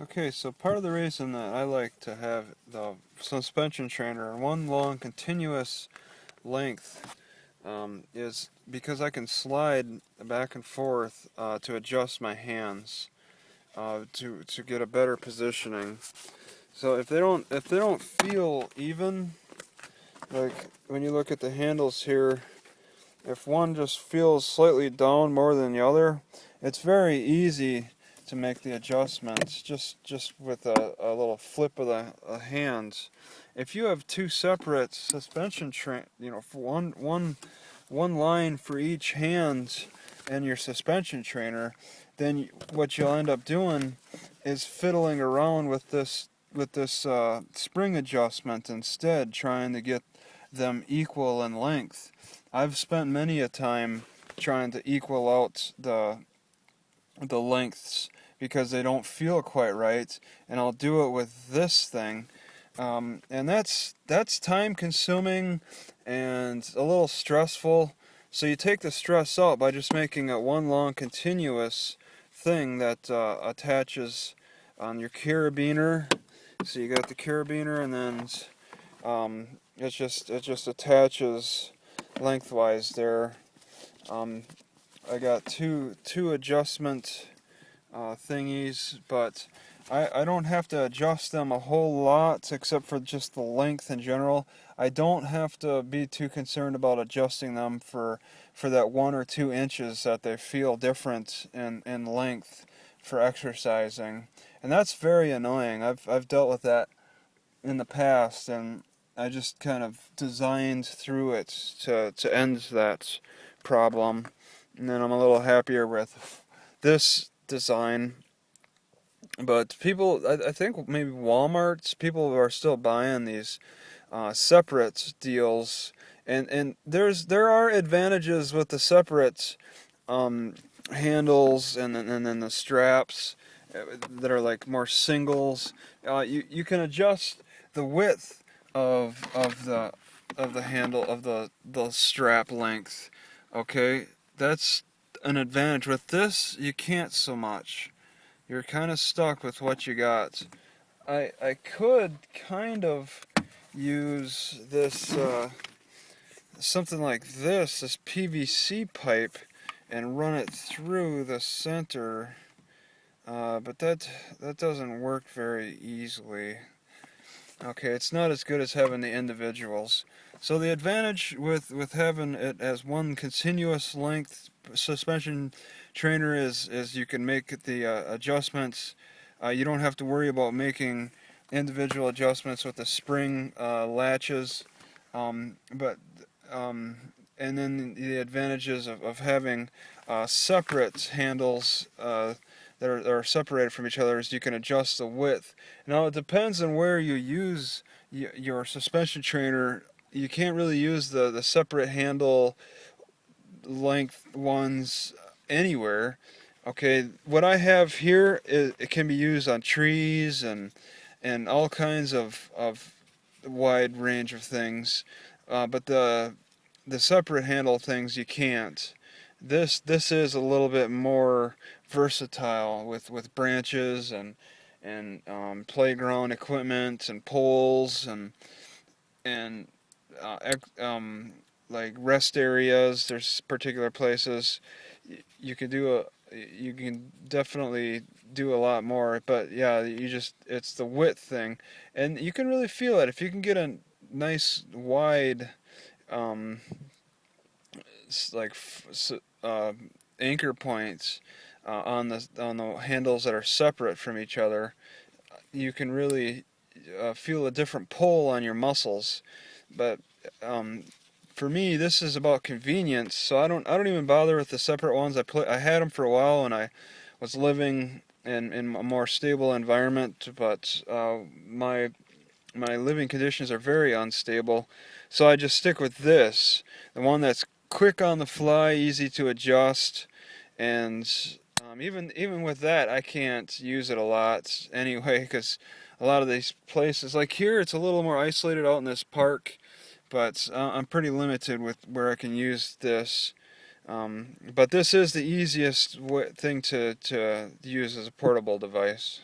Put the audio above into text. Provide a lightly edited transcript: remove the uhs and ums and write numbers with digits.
Okay, so part of the reason that I like to have the suspension trainer in one long continuous length is because I can slide back and forth to adjust my hands to get a better positioning. So if they don't feel even, like when you look at the handles here, if one just feels slightly down more than the other, it's very easy to make the adjustments just with a little flip of the hands. If you have two separate suspension for one line for each hand and your suspension trainer, then what you'll end up doing is fiddling around with this spring adjustment instead, trying to get them equal in length. I've spent many a time trying to equal out the lengths because they don't feel quite right, and I'll do it with this thing, and that's time consuming and a little stressful. So you take the stress out by just making it one long continuous thing that attaches on your carabiner. So you got the carabiner, and then it just attaches lengthwise there. Um, I got two adjustment thingies, but I don't have to adjust them a whole lot except for just the length in general. I don't have to be too concerned about adjusting them for that 1 or 2 inches that they feel different in length for exercising, and that's very annoying. I've dealt with that in the past, and I just kind of designed through it to end that problem. And then I'm a little happier with this design. But people, I think maybe Walmart's, people are still buying these separate deals. And there are advantages with the separate handles and then the straps that are like more singles. You can adjust the width of the handle of the strap length. Okay, that's an advantage. With this, you can't so much. You're kind of stuck with what you got. I could kind of use this something like this PVC pipe, and run it through the center, but that doesn't work very easily. Okay, it's not as good as having the individuals. So the advantage with having it as one continuous length suspension trainer is you can make the adjustments. You don't have to worry about making individual adjustments with the spring latches. But and then the advantages of having separate handles that are separated from each other is you can adjust the width. Now it depends on where you use your suspension trainer. You can't really use the separate handle length ones anywhere. Okay, what I have here it can be used on trees and all kinds of wide range of things, but the separate handle things you can't. This is a little bit more versatile with branches and playground equipment and poles and like rest areas. There's particular places you could do you can definitely do a lot more, but yeah, it's the width thing, and you can really feel it if you can get a nice wide um, like anchor points on the handles that are separate from each other. You can really feel a different pull on your muscles. But um, for me, this is about convenience, so I don't even bother with the separate ones. I had them for a while when I was living in a more stable environment, but my living conditions are very unstable, so I just stick with this, the one that's quick on the fly, easy to adjust, and even with that, I can't use it a lot anyway, because a lot of these places, like here, it's a little more isolated out in this park, but I'm pretty limited with where I can use this. But this is the easiest thing to use as a portable device.